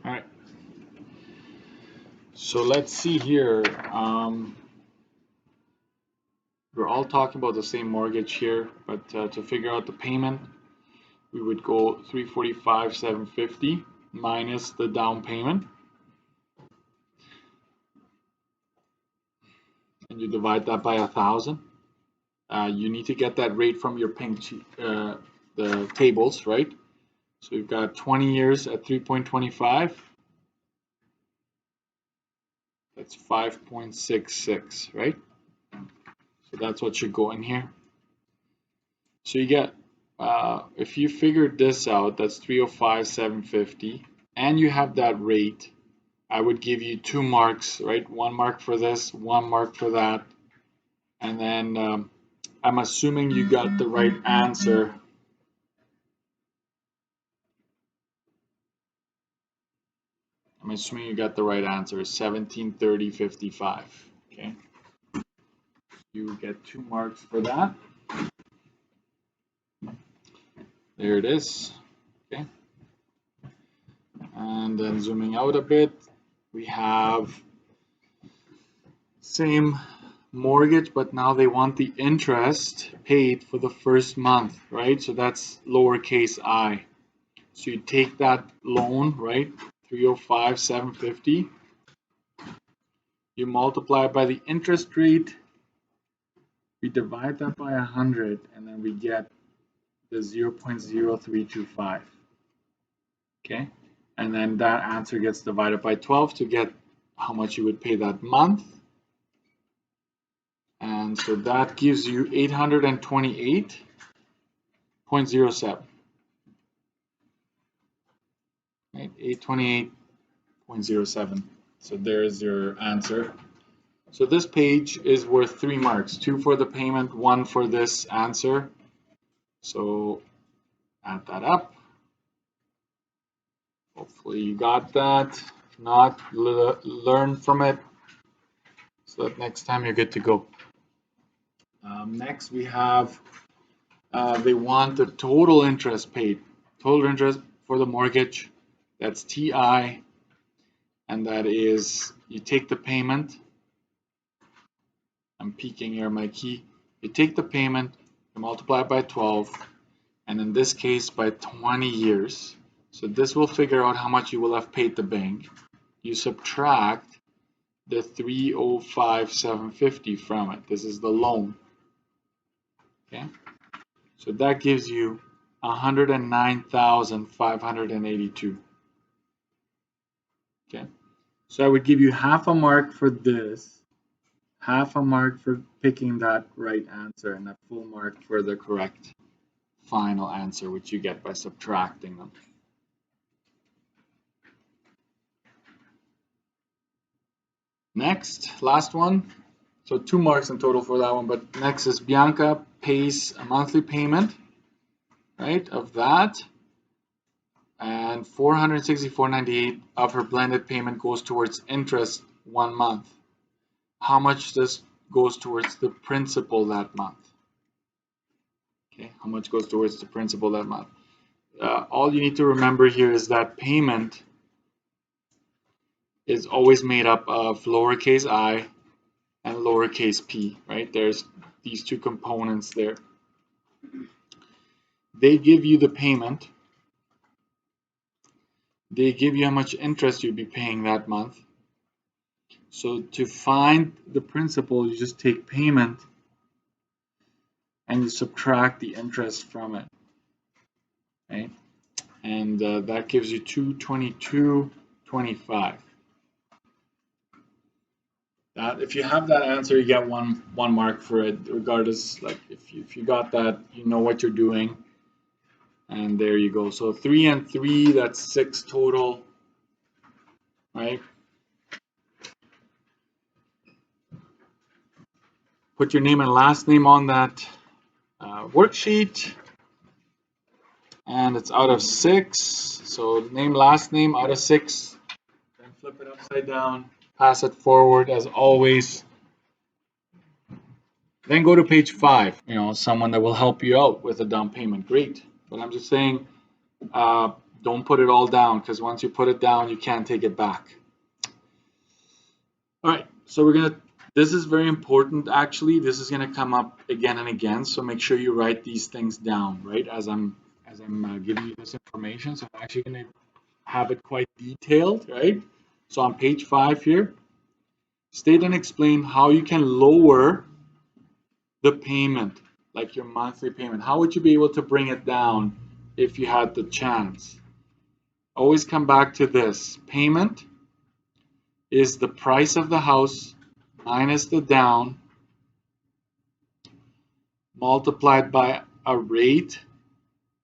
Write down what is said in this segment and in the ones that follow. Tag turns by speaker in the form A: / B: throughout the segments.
A: All right. So let's see here. We're all talking about the same mortgage here, but to figure out the payment, we would go 345,750 minus the down payment, and you divide that by 1,000. You need to get that rate from your pink the tables, right? So you've got 20 years at 3.25. That's 5.66, right? So that's what should go in here. So you get, if you figured this out, that's 305,750, and you have that rate, I would give you 2 marks, right? 1 mark for this, 1 mark for that, and then I'm assuming you got the right answer. I'm assuming you got the right answer, 1730.55. Okay. You get 2 marks for that. There it is. Okay. And then zooming out a bit, we have same mortgage, but now they want the interest paid for the first month, right? So that's lowercase I. So you take that loan, right? 305,750. You multiply it by the interest rate. We divide that by 100, and then we get the 0.0325. Okay, and then that answer gets divided by 12 to get how much you would pay that month. And so that gives you 828.07. Right, 828.07. So there's your answer. So this page is worth 3 marks, 2 for the payment, 1 for this answer. So add that up. Hopefully you got that. If not, learn from it so that next time you're good to go. Next we have, they want the total interest paid. Total interest for the mortgage, that's TI, and that is, you take the payment. I'm peeking here my key. You take the payment, you multiply it by 12, and in this case by 20 years. So this will figure out how much you will have paid the bank. You subtract the 305,750 from it. This is the loan. Okay, so that gives you 109,582. Okay, so I would give you half a mark for this, half a mark for picking that right answer, and a full mark for the correct final answer, which you get by subtracting them. Next, last one. So 2 marks in total for that one, but next is Bianca pays a monthly payment, right, of that, and 464.98 of her blended payment goes towards interest 1 month. How much this goes towards the principal that month? Okay, how much goes towards the principal that month? All you need to remember here is that payment is always made up of lowercase I and lowercase p, right? There's these 2 components there. They give you the payment. They give you how much interest you'll be paying that month. So to find the principal, you just take payment and you subtract the interest from it, right? And that gives you 222.25. That, if you have that answer, you get one mark for it, regardless. Like if you got that, you know what you're doing. And there you go. So 3 and 3, that's 6 total, right? Put your name and last name on that worksheet, and it's out of 6. So name, last name out of 6. Then flip it upside down, pass it forward as always. Then go to page 5. You know, someone that will help you out with a down payment, great. But I'm just saying, Don't put it all down, because once you put it down, you can't take it back. All right, so this is very important actually. This is gonna come up again and again, so make sure you write these things down, right? As I'm giving you this information, so I'm actually gonna have it quite detailed, right? So on page 5 here, state and explain how you can lower the payment, like your monthly payment. How would you be able to bring it down if you had the chance? Always come back to this. Payment is the price of the house minus the down multiplied by a rate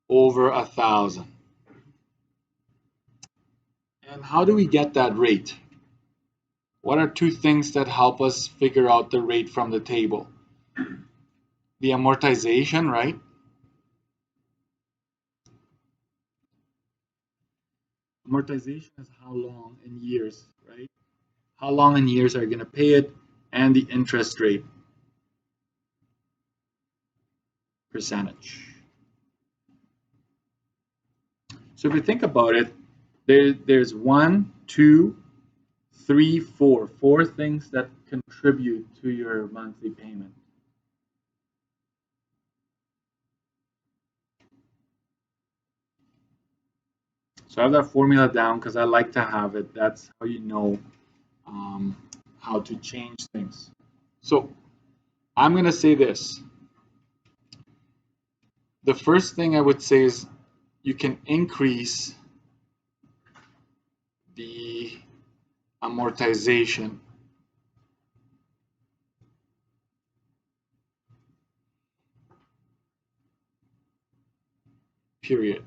A: over 1,000. And how do we get that rate? What are two things that help us figure out the rate from the table? The amortization, right? Amortization is how long in years, right? How long in years are you going to pay it, and the interest rate percentage. So if you think about it, there's 1, 2, 3, 4. 4 things that contribute to your monthly payment. So I have that formula down because I like to have it. That's how you know how to change things. So I'm going to say this. The first thing I would say is you can increase the amortization. Period.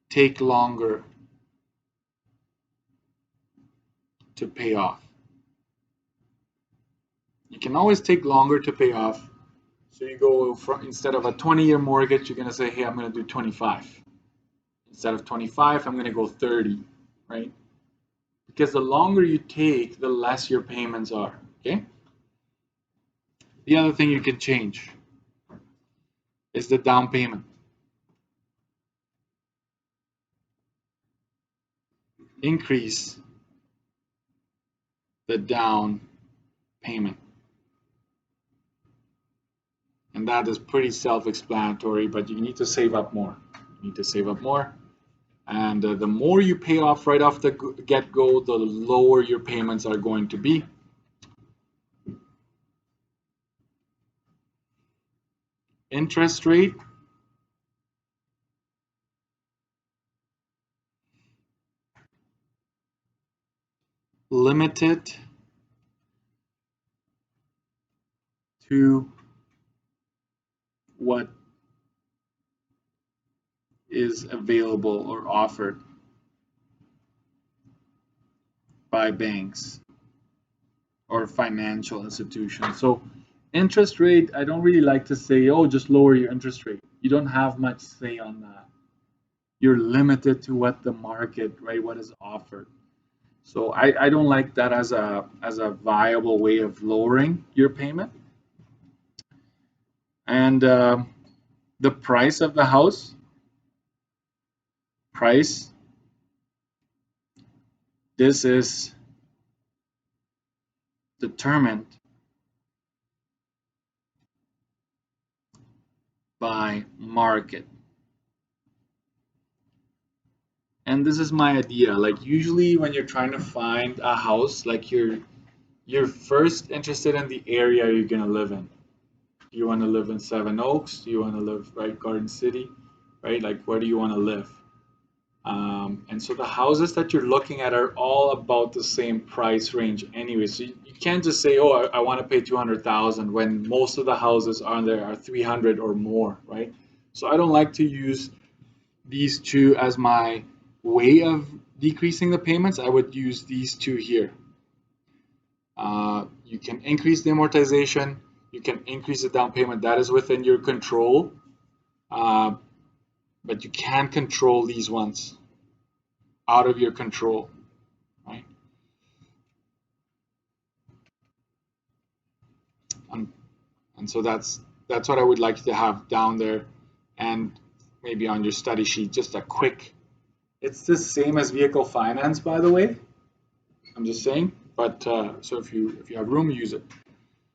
A: Take longer to pay off. You can always take longer to pay off. So you go from, instead of a 20-year mortgage, you're going to say, hey, I'm going to do 25. Instead of 25, I'm going to go 30, right? Because the longer you take, the less your payments are, okay? The other thing you can change is the down payment. Increase the down payment. And that is pretty self-explanatory, but you need to save up more. You need to save up more. And the more you pay off right off the get-go, the lower your payments are going to be. Interest rate. Limited to what is available or offered by banks or financial institutions. So interest rate, I don't really like to say, oh, just lower your interest rate. You don't have much say on that. You're limited to what the market, right, what is offered. So I don't like that as a viable way of lowering your payment. And the price of the house, price, this is determined by market. And this is my idea. Like usually when you're trying to find a house, like you're first interested in the area you're gonna live in. Do you want to live in Seven Oaks? Do you want to live right Garden City? Right? Like where do you want to live? And so the houses that you're looking at are all about the same price range anyway. So you can't just say, oh, I want to pay 200,000 when most of the houses on there are 300 or more, right? So I don't like to use these two as my way of decreasing the payments. I would use these two here. You can increase the amortization. You can increase the down payment. That is within your control. But you can't control these ones. Out of your control, right? And so that's what I would like to have down there. and maybe on your study sheet, just a quick. It's the same as vehicle finance, by the way. I'm just saying, but so if you have room, use it.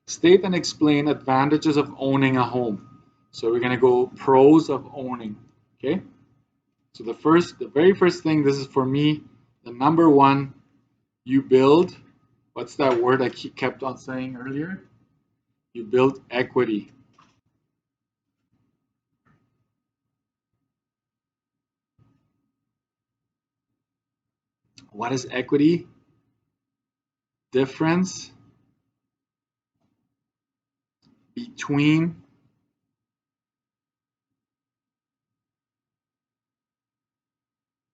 A: State and explain advantages of owning a home. So we're gonna go pros of owning. Okay. So the very first thing, this is for me, the number one, you build. What's that word I kept on saying earlier? You build equity. What is equity? Difference between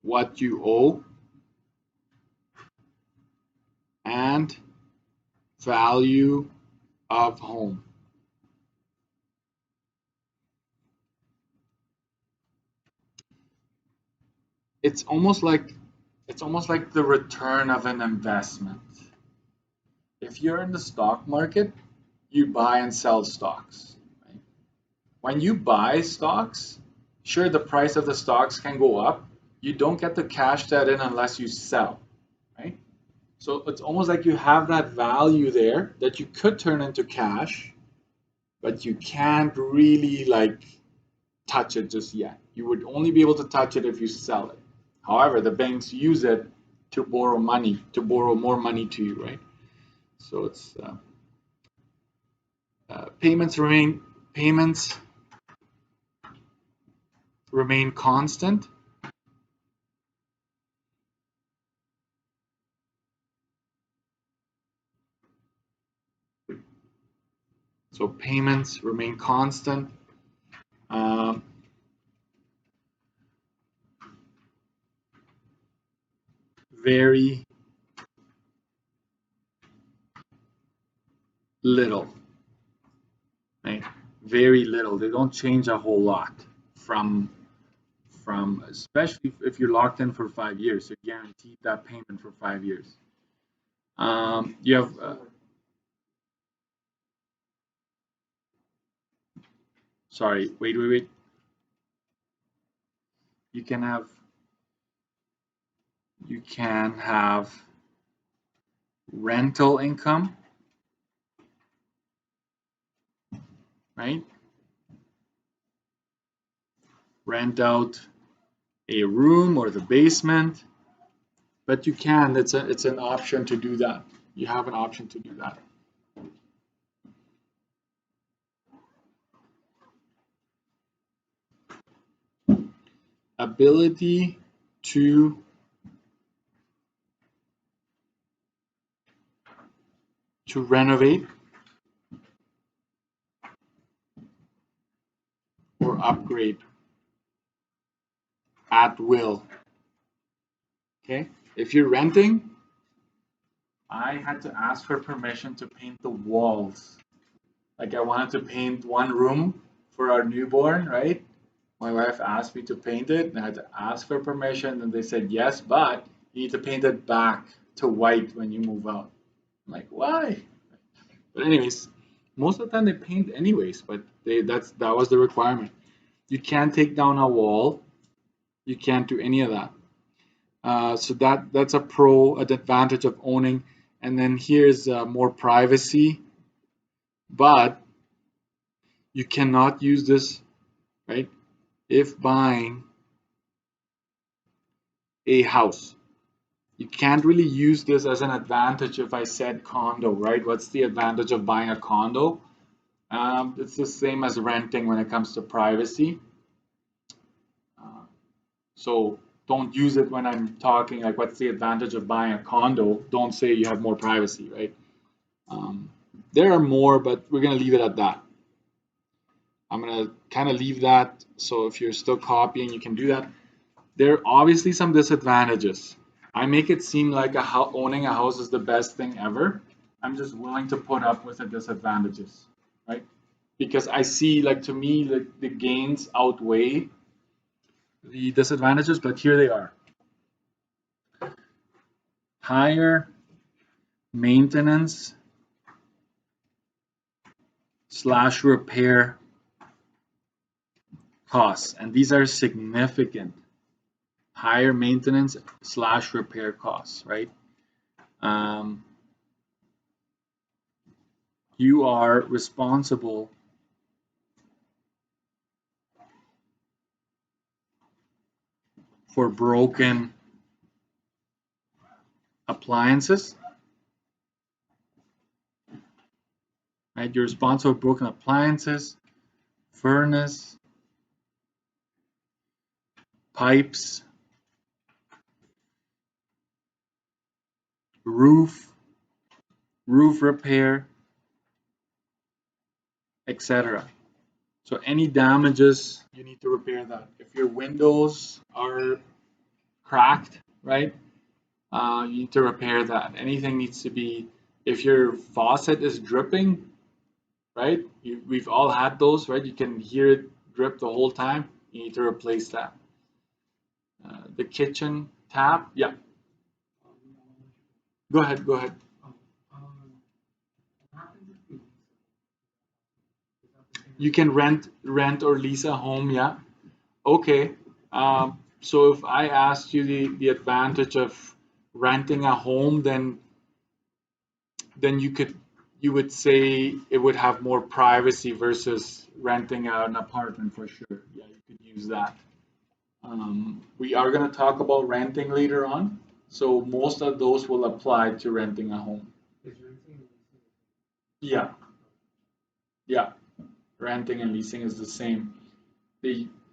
A: what you owe and value of home. It's almost like the return of an investment. If you're in the stock market, you buy and sell stocks. Right? When you buy stocks, sure, the price of the stocks can go up. You don't get to cash that in unless you sell, right? So it's almost like you have that value there that you could turn into cash, but you can't really like touch it just yet. You would only be able to touch it if you sell it. However, the banks use it to borrow money, to borrow more money to you, right? So it's payments remain constant. So payments remain constant. Very little, right? Very little. They don't change a whole lot from especially if you're locked in for 5 years. You're guaranteed that payment for 5 years. You have sorry, wait. You can have rental income, right? Rent out a room or the basement, but you can. It's an option to do that. You have an option to do that. Ability to renovate or upgrade at will. Okay, if you're renting, I had to ask for permission to paint the walls. Like I wanted to paint one room for our newborn, right? My wife asked me to paint it, and I had to ask for permission, and they said yes, but you need to paint it back to white when you move out. I'm like, why? But anyways, most of the time they paint anyways, but that was the requirement. You can't take down a wall. You can't do any of that. So that's an advantage of owning. And then here's more privacy, but you cannot use this, right? If buying a house, you can't really use this as an advantage if I said condo, right? What's the advantage of buying a condo? It's the same as renting when it comes to privacy. So don't use it when I'm talking like what's the advantage of buying a condo. Don't say you have more privacy, right? There are more, but we're going to leave it at that. I'm going to kind of leave that. So if you're still copying, you can do that. There are obviously some disadvantages. I make it seem like owning a house is the best thing ever. I'm just willing to put up with the disadvantages, right? Because I see, like, to me, the gains outweigh the disadvantages, but here they are. Higher maintenance / repair costs, and these are significant. Higher maintenance / repair costs, right? You are responsible for broken appliances, right? You're responsible for broken appliances, furnace, pipes, roof repair, etc. So any damages, you need to repair that. If your windows are cracked, right, you need to repair that. Anything needs to be, if your faucet is dripping, right, we've all had those, right, you can hear it drip the whole time, you need to replace that. The kitchen tap, yeah. Go ahead. You can rent or lease a home, yeah. Okay. So if I asked you the advantage of renting a home, then you would say it would have more privacy versus renting an apartment for sure. Yeah, you could use that. We are going to talk about renting later on, so most of those will apply to renting a home. Yeah, yeah. Renting and leasing is the same.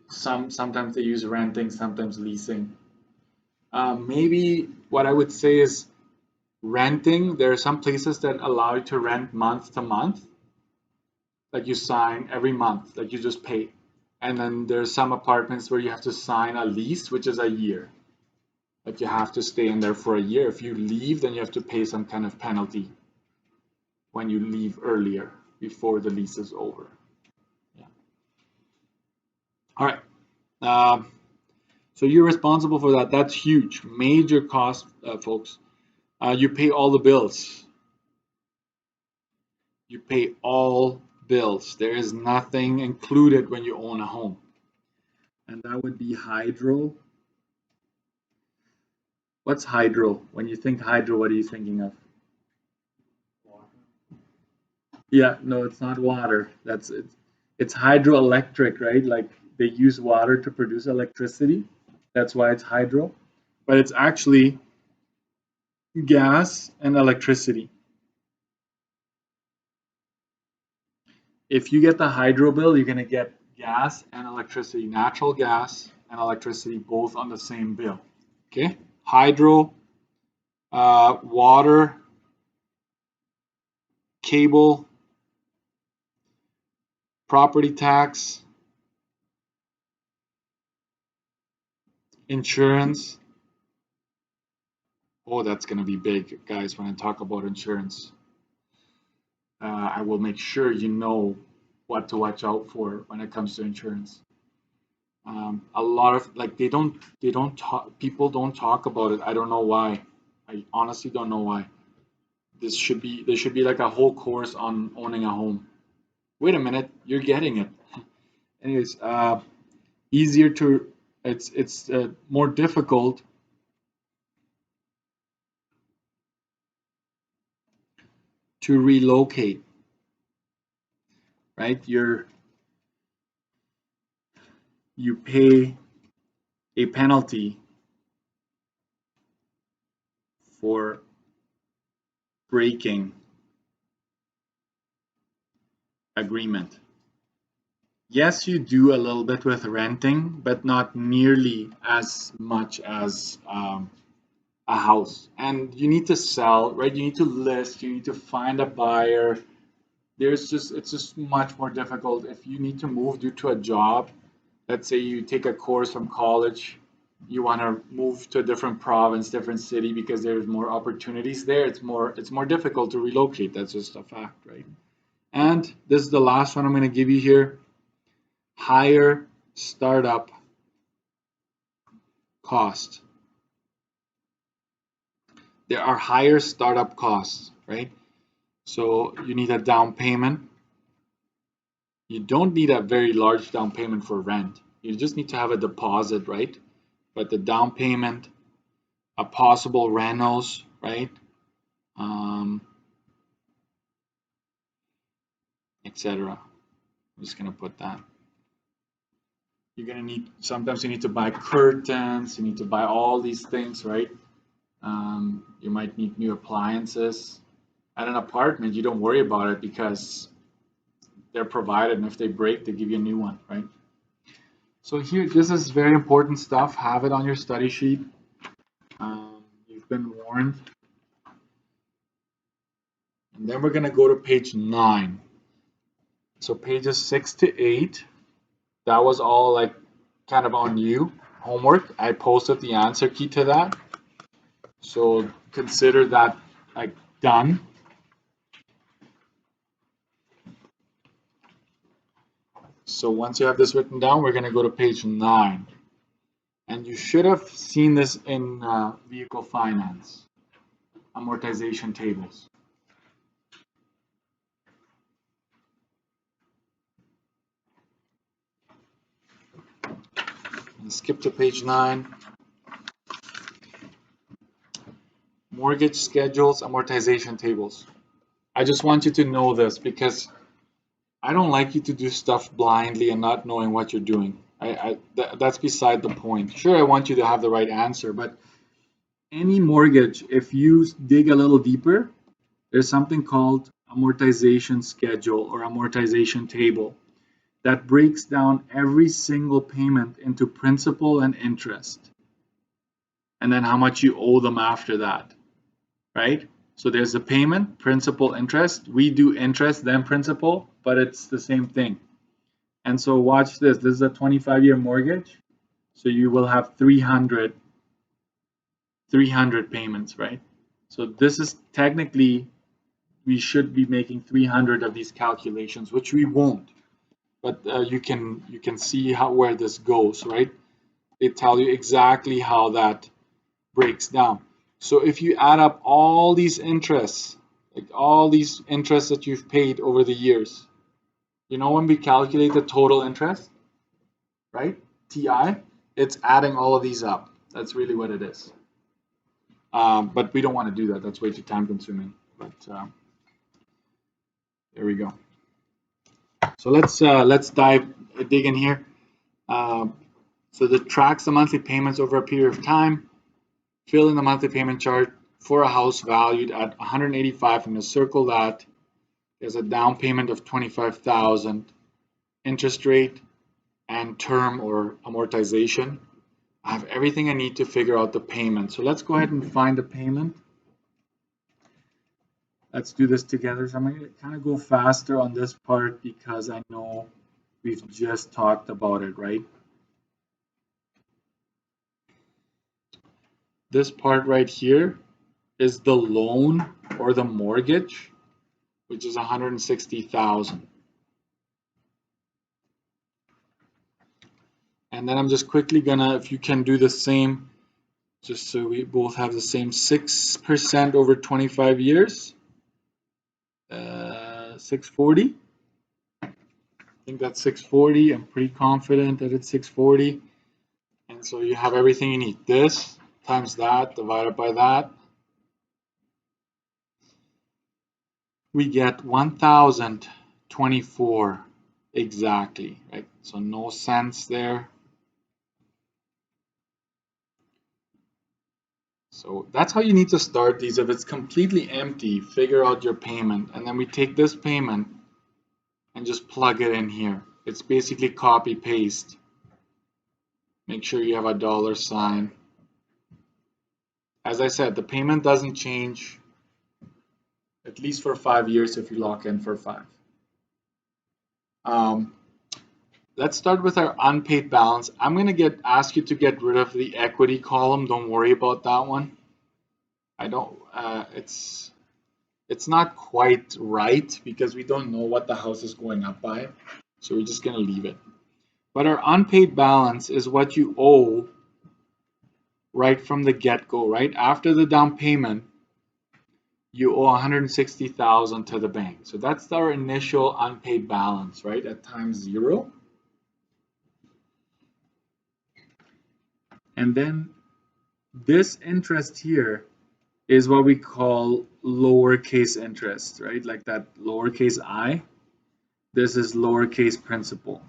A: Sometimes they use renting, sometimes leasing. Maybe what I would say is renting. There are some places that allow you to rent month to month, like you sign every month, like you just pay. And then there's some apartments where you have to sign a lease, which is a year. Like you have to stay in there for a year. If you leave, then you have to pay some kind of penalty when you leave earlier before the lease is over. Yeah. All right. So you're responsible for that. That's huge, major cost, folks. You pay all the bills. You pay all bills. There is nothing included when you own a home. And that would be hydro. What's hydro? When you think hydro, what are you thinking of? Yeah, no, it's not water. It's hydroelectric, right? Like they use water to produce electricity. That's why it's hydro. But it's actually gas and electricity. If you get the hydro bill, you're going to get gas and electricity, natural gas and electricity, both on the same bill. Okay, hydro, water, cable, property tax, insurance. Oh, that's going to be big, guys, when I talk about insurance. I will make sure you know what to watch out for when it comes to insurance. A lot of like they don't talk, people don't talk about it. I don't know why. I honestly don't know why. There should be like a whole course on owning a home. Wait a minute, you're getting it. Anyways, easier to it's more difficult to relocate, right? You pay a penalty for breaking agreement. Yes, you do a little bit with renting, but not nearly as much as a house. And you need to sell, right? You need to list, you need to find a buyer. It's just much more difficult if you need to move due to a job. Let's say you take a course from college, you want to move to a different province, different city because there's more opportunities there. It's more difficult to relocate. That's just a fact, right? And this is the last one I'm going to give you here. Higher startup cost. There are higher startup costs, right? So you need a down payment. You don't need a very large down payment for rent. You just need to have a deposit, right? But the down payment, a possible rentals, right? Etc. I'm just gonna put that. You're gonna need, sometimes you need to buy curtains, you need to buy all these things, right? You might need new appliances. At an apartment, you don't worry about it because they're provided, and if they break, they give you a new one, right? So here, this is very important stuff. Have it on your study sheet. You've been warned. And then we're gonna go to page 9. So pages 6 to 8, that was all like kind of on you, homework. I posted the answer key to that. So consider that like done. So once you have this written down, we're gonna go to page 9. And you should have seen this in vehicle finance, amortization tables. And skip to page 9. Mortgage schedules, amortization tables. I just want you to know this because I don't like you to do stuff blindly and not knowing what you're doing. That's beside the point. Sure, I want you to have the right answer, but any mortgage, if you dig a little deeper, there's something called amortization schedule or amortization table that breaks down every single payment into principal and interest, and then how much you owe them after that, right? So there's the payment, principal, interest. We do interest, then principal, but it's the same thing. And so watch this. This is a 25-year mortgage. So you will have 300 payments, right? So this is technically, we should be making 300 of these calculations, which we won't. But you can see where this goes, right? They tell you exactly how that breaks down. So if you add up all these interests, like all these interests that you've paid over the years, you know when we calculate the total interest, right? TI, it's adding all of these up. That's really what it is. But we don't want to do that. That's way too time consuming. But there we go. So let's dig in here. So that tracks the monthly payments over a period of time. Fill in the monthly payment chart for a house valued at 185. I'm going to circle that. There's a down payment of 25,000, interest rate, and term or amortization. I have everything I need to figure out the payment. So let's go ahead and find the payment. Let's do this together. So I'm going to kind of go faster on this part because I know we've just talked about it, right? This part right here is the loan or the mortgage, which is 160,000. And then I'm just quickly gonna, if you can do the same, just so we both have the same 6% over 25 years, 640. I think that's 640. I'm pretty confident that it's 640. And so you have everything you need. This times that divided by that. We get 1,024 exactly, right? So no cents there. So that's how you need to start these. If it's completely empty, figure out your payment. And then we take this payment and just plug it in here. It's basically copy paste. Make sure you have a $sign. As I said, the payment doesn't change, at least for 5 years if you lock in for 5. Let's start with our unpaid balance. I'm going to ask you to get rid of the equity column. Don't worry about that one. I don't. It's not quite right because we don't know what the house is going up by. So we're just going to leave it. But our unpaid balance is what you owe right from the get-go, right? After the down payment, you owe 160,000 to the bank. So that's our initial unpaid balance, right? At times 0. And then this interest here is what we call lowercase interest, right? Like that lowercase I. This is lowercase principal.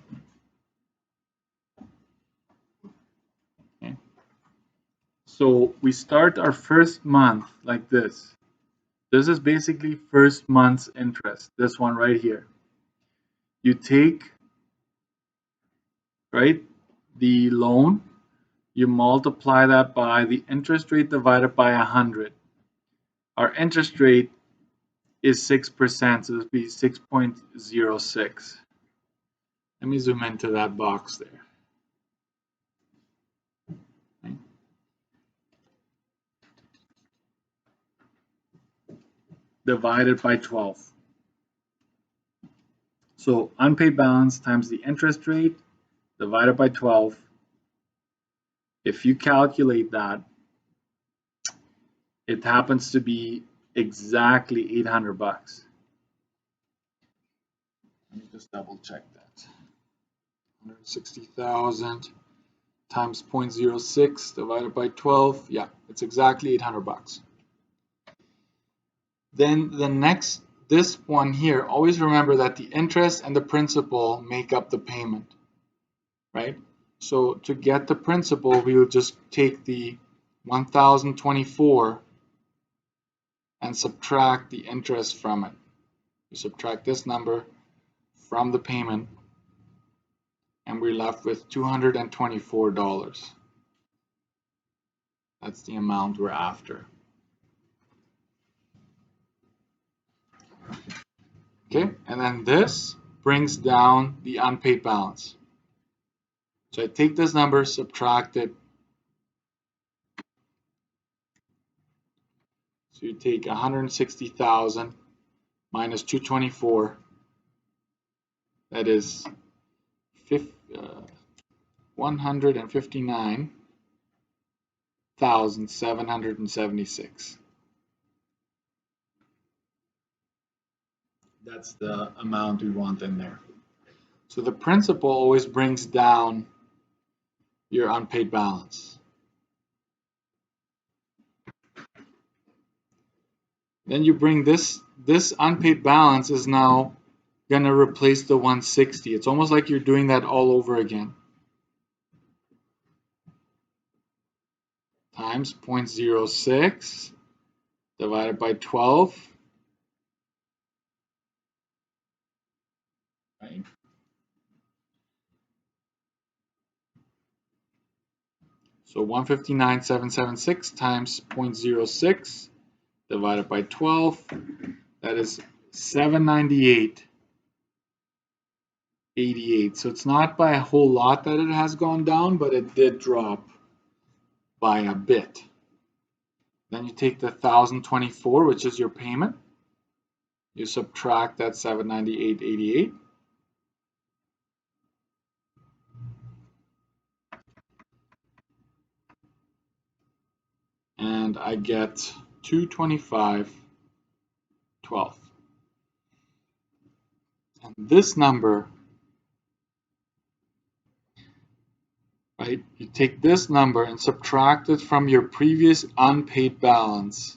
A: Okay. So we start our first month like this. This is basically first month's interest, this one right here. You take, right, the loan, you multiply that by the interest rate divided by 100. Our interest rate is 6%, so this would be 6.06. Let me zoom into that box there. Okay. Divided by 12. So unpaid balance times the interest rate divided by 12. If you calculate that, it happens to be exactly 800 bucks. Let me just double check that. 160,000 times 0.06 divided by 12. Yeah, it's exactly 800 bucks. Then the next, this one here, always remember that the interest and the principal make up the payment, right? So to get the principal, we will just take the 1,024 and subtract the interest from it. We subtract this number from the payment, and we're left with $224. That's the amount we're after. Okay, and then this brings down the unpaid balance. So I take this number, subtract it. So you take 160,000 minus 224. That is 159,776. That's the amount we want in there. So the principal always brings down your unpaid balance. Then you bring this unpaid balance is now going to replace the 160. It's almost like you're doing that all over again. Times 0.06 divided by 12. Right? So 159,776 times 0.06 divided by 12. That is 798.88. So it's not by a whole lot that it has gone down, but it did drop by a bit. Then you take the 1,024, which is your payment. You subtract that 798.88. And I get 225.12. And this number, right, you take this number and subtract it from your previous unpaid balance,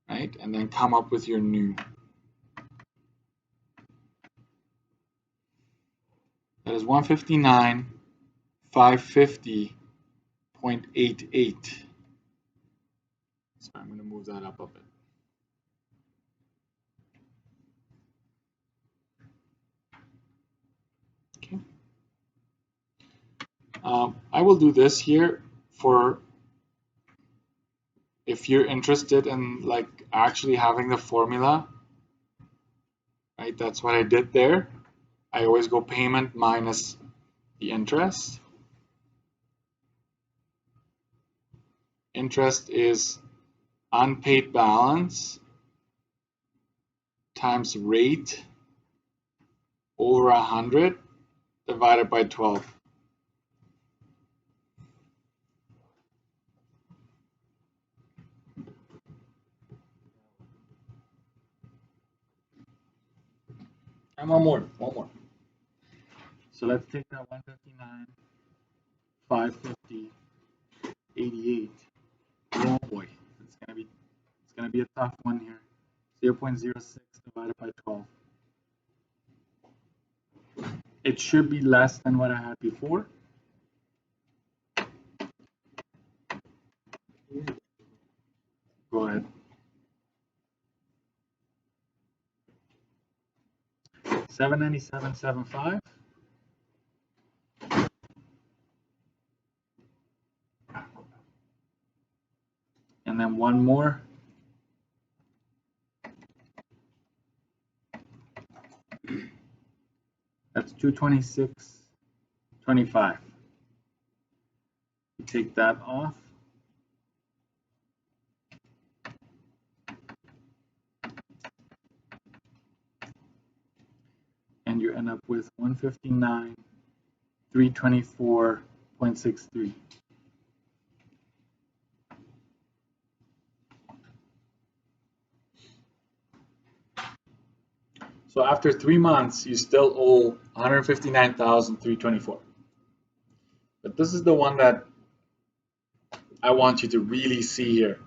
A: right, and then come up with your new. That is 159,550.88. So I'm going to move that up a bit. Okay. I will do this here for if you're interested in like actually having the formula, right? That's what I did there. I always go payment minus the interest. Interest is unpaid balance times rate over 100 divided by 12. And one more. So let's take that 159,550 be a tough one here. 0.06 divided by 12. It should be less than what I had before. Go ahead. 797.75. And then one more. That's 226.25. You take that off. And you end up with 159,324.63. So after 3 months, you still owe 159,324. But this is the one that I want you to really see here.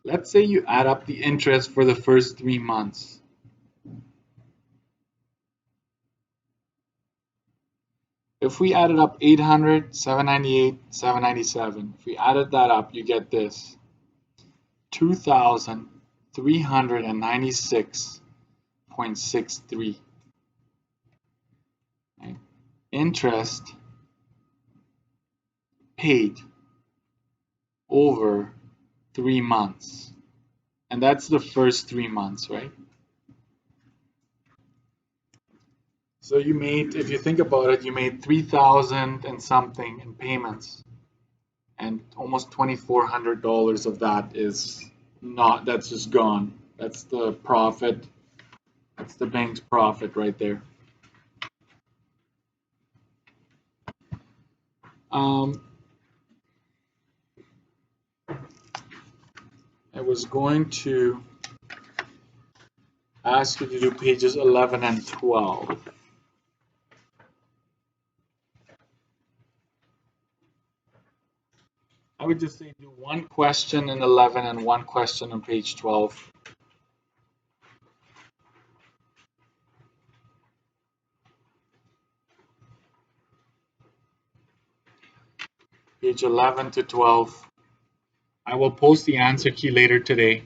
A: Let's say you add up the interest for the first 3 months. If we added up 800, 798, 797, if we added that up, you get this. 2,396.63. Right? Interest paid over 3 months. And that's the first 3 months, right? So you made, if you think about it, you made 3,000 and something in payments. And almost $2,400 of that is not, that's just gone. That's the profit. That's the bank's profit right there. I was going to ask you to do pages 11 and 12. I would just say do one question in 11 and one question on page 12. Page 11 to 12. I will post the answer key later today.